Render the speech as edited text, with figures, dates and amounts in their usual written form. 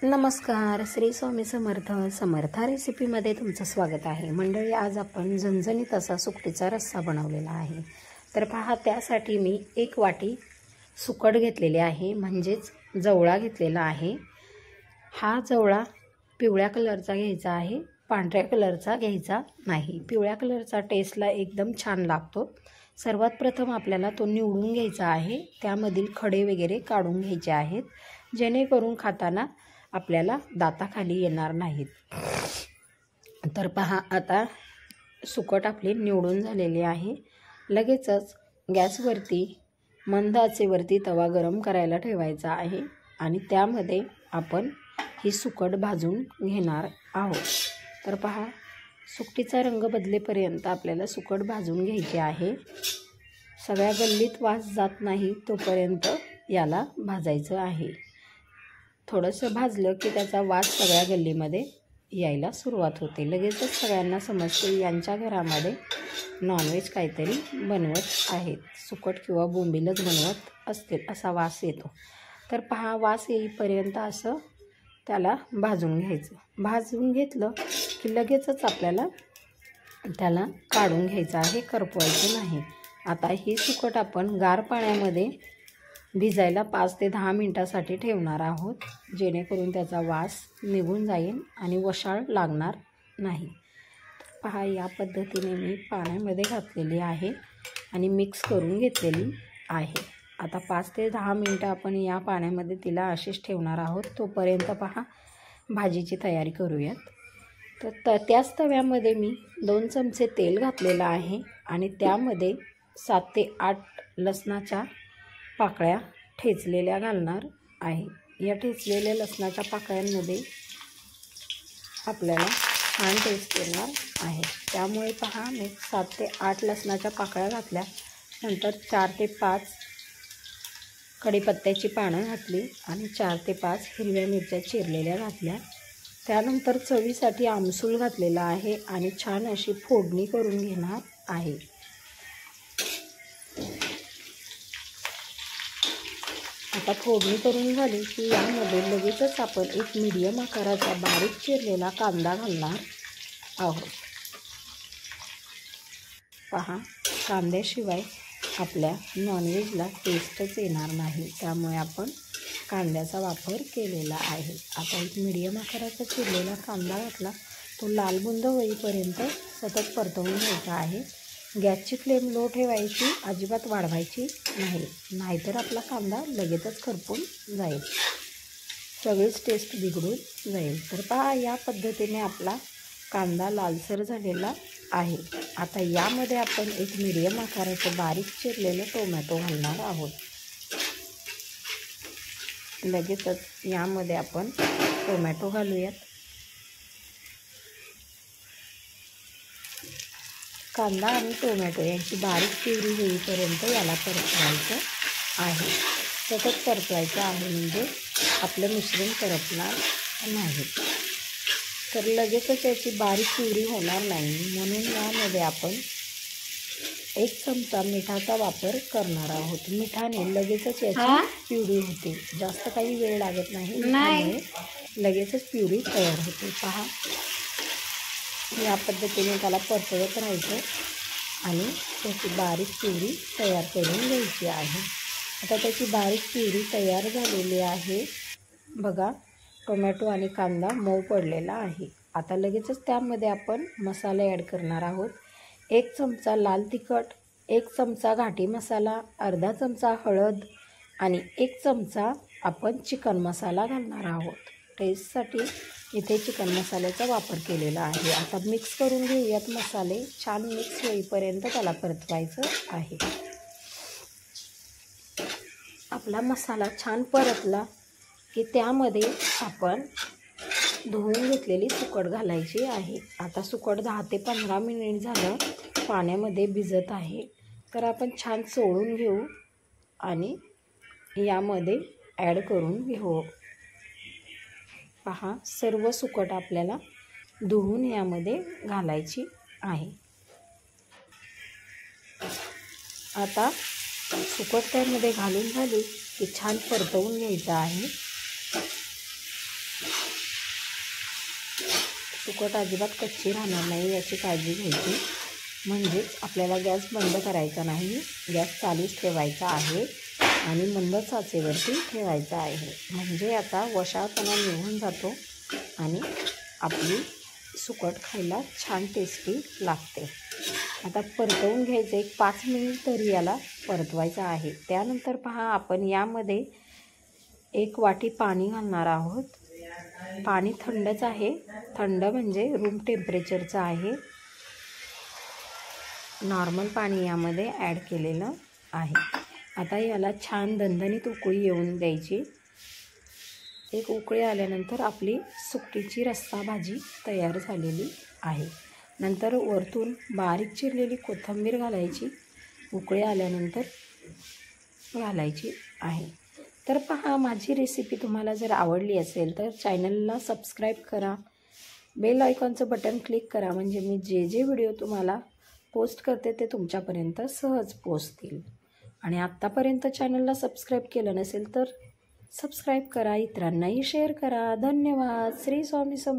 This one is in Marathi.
नमस्कार. श्री स्वामी समर्थ. समर्था रेसिपीमध्ये तुमचं स्वागत आहे. मंडळी, आज आपण झणझणीत असा सुकटीचा रस्सा बनवलेला आहे. तर पहा, त्यासाठी मी 1 वाटी सुकट घेतलेले आहे, म्हणजेच जवळा घेतलेला आहे. हा जवळा पिवळ्या कलरचा घ्यायचा आहे, पांढऱ्या कलरचा घ्यायचा नाही. पिवळ्या कलरचा टेस्टला एकदम छान लागतो. सर्वात प्रथम आपल्याला तो निवडून घ्यायचा आहे. त्यामधील खडे वगैरे काढून घ्यायचे आहेत, जेणेकरून खाताना आपल्याला दाताखाली येणार नाहीत. तर पहा, आता सुकट आपली निवडून झालेली आहे. लगेचच गॅसवरती मंद आचेवरती तवा गरम करायला ठेवायचा आहे आणि त्यामध्ये आपण ही सुकट भाजून घेणार आहोत. तर पहा, सुकटीचा रंग बदलेपर्यंत आपल्याला सुकट भाजून घ्यायची आहे. सगळ्या गल्लीत वास जात नाही तोपर्यंत याला भाजायचं आहे. थोडंसं भाजलं की त्याचा वास सगळ्या गल्लीमध्ये यायला सुरुवात होते. लगेचच सगळ्यांना समजते यांच्या घरामध्ये नॉनव्हेज काहीतरी बनवत आहेत, सुकट किंवा बोंबीलच बनवत असतील असा वास येतो. तर पहा, वास येईपर्यंत असं त्याला भाजून घ्यायचं. भाजून घेतलं की लगेचच आपल्याला त्याला काढून घ्यायचं आहे, करपवायचं नाही. आता ही सुकट आपण गार पाण्यामध्ये भिजायला 5 ते 10 मिनिटासाठी ठेवणार आहोत, जेणेकरून त्याचा वास निघून जाईल आणि वशाळ लागणार नाही. पहा, या पद्धतीने मी पाण्यामध्ये घातलेली आहे आणि मिक्स करून घेतलेली आहे. आता 5 ते 10 मिनिटं आपण या पाण्यामध्ये तिला अशीच ठेवणार आहोत. तोपर्यंत पहा, भाजीची तयारी करूयात. तर त्याच तव्यामध्ये मी 2 चमचे तेल घातलेलं आहे आणि त्यामध्ये 7 ते 8 लसणाच्या पाकळ्या ठेचलेल्या घालणार आहे. या ठेचलेल्या लसणाच्या पाकळ्यांमध्ये आपल्याला छान टेस्ट येणार आहे. त्यामुळे पहा, मी 7 ते 8 लसणाच्या पाकळ्या घातल्या. नंतर 4 ते 5 कढीपत्त्याची पानं घातली आणि 4 ते 5 हिरव्या मिरच्या चिरलेल्या घातल्या. त्यानंतर चवीसाठी आमसूल घातलेला आहे आणि छान अशी फोडणी करून घेणार आहे. आता फोडणी करून झाली की यामध्ये लगेचच आपण एक मीडियम आकाराचा बारीक चिरलेला कांदा घालणार आहोत. पहा, कांद्याशिवाय आपल्या नॉनव्हेजला टेस्टच येणार नाही, त्यामुळे आपण कांद्याचा वापर केलेला आहे. आता एक मीडियम आकाराचा चिरलेला कांदा घातला. तो लालबुंद होईपर्यंत सतत परतवून घ्यायचा आहे. गॅसची फ्लेम लो ठेवायची, अजिबात वाढवायची नाही, नाहीतर आपला कांदा लगेचच करपून जाईल, सगळीच टेस्ट बिघडून जाईल. तर पहा, या पद्धतीने आपला कांदा लालसर झालेला आहे. आता यामध्ये आपण एक मीडियम आकाराचं बारीक चिरलेलं टोमॅटो घालणार आहोत. लगेचच यामध्ये आपण टोमॅटो घालूयात. कांदा आणि टोमॅटो यांची बारीक प्युरी होईपर्यंत याला परतवायचं आहे. सतत परतवायचं आहे, म्हणजे आपलं मिश्रण करपणार नाही. तर लगेचच याची बारीक प्युरी होणार नाही, म्हणून यामध्ये आपण 1 चमचा मिठाचा वापर करणार आहोत. मिठाने लगेचच याची प्युरी होते, जास्त काही वेळ लागत नाही, त्यामुळे लगेचच प्युरी तयार होते. पहा, या पद्धतीने त्याला परतवत राहायचं आणि त्याची बारीक प्युरी तयार करून घ्यायची आहे. आता त्याची बारीक प्युरी तयार झालेली आहे. बघा, टोमॅटो आणि कांदा मऊ पडलेला आहे. आता लगेचच त्यामध्ये आपण मसाले ॲड करणार आहोत. 1 चमचा लाल तिखट, 1 चमचा घाटी मसाला, अर्धा चमचा हळद आणि 1 चमचा आपण चिकन मसाला घालणार आहोत. टेस्टसाठी इथे चिकन मसाल्याचा वापर केलेला आहे. आता मिक्स करून घेऊयात मसाले. छान मिक्स होईपर्यंत त्याला परतवायचं आहे. आपला मसाला छान परतला की त्यामध्ये आपण धुवून घेतलेली सुकट घालायची आहे. आता सुकट 10 ते 15 मिनिट झालं पाण्यामध्ये भिजत आहे. तर आपण छान चोळून घेऊ आणि यामध्ये ॲड करून घेऊ. पहा, सर्व सुकट आपल्याला धुवून यामध्ये घालायची आहे. आता सुकट त्यामध्ये घालून झाली की छान परतवून घ्यायचं आहे. सुकट अजिबात कच्ची राहणार नाही याची काळजी घ्यायची. म्हणजेच आपल्याला गॅस बंद करायचा नाही, गॅस चालूच ठेवायचा आहे आणि मंद आचेवरती ठेवायचा आहे. म्हणजे आता वशाळपणा निघून जातो आणि आपली सुकट खायला छान टेस्टी लागते. आता परतवून घ्यायचं, एक 5 मिनिट तरी याला परतवायचं आहे. त्यानंतर पहा, आपण यामध्ये 1 वाटी पाणी घालणार आहोत. पाणी थंडच आहे, थंड म्हणजे रूम टेम्परेचरचं आहे. नॉर्मल पाणी यामध्ये ॲड केलेलं आहे. आता याला छान दणदणीत उकळी येऊन द्यायची. एक उकळी आल्यानंतर आपली सुकटीची रस्सा भाजी तयार झालेली आहे. नंतर वरतून बारीक चिरलेली कोथिंबीर घालायची, उकळी आल्यानंतर घालायची आहे. तर पहा, माझी रेसिपी तुम्हाला जर आवडली असेल तर चॅनलला सबस्क्राईब करा, बेल आयकॉनचं बटन क्लिक करा. म्हणजे मी जे जे व्हिडिओ तुम्हाला पोस्ट करते ते तुमच्यापर्यंत सहज पोहोचतील. आणि आत्तापर्यंत चॅनलला सबस्क्राईब केलं नसेल तर सबस्क्राईब करा, इतरांनाही शेअर करा. धन्यवाद. श्री स्वामी समर्थ.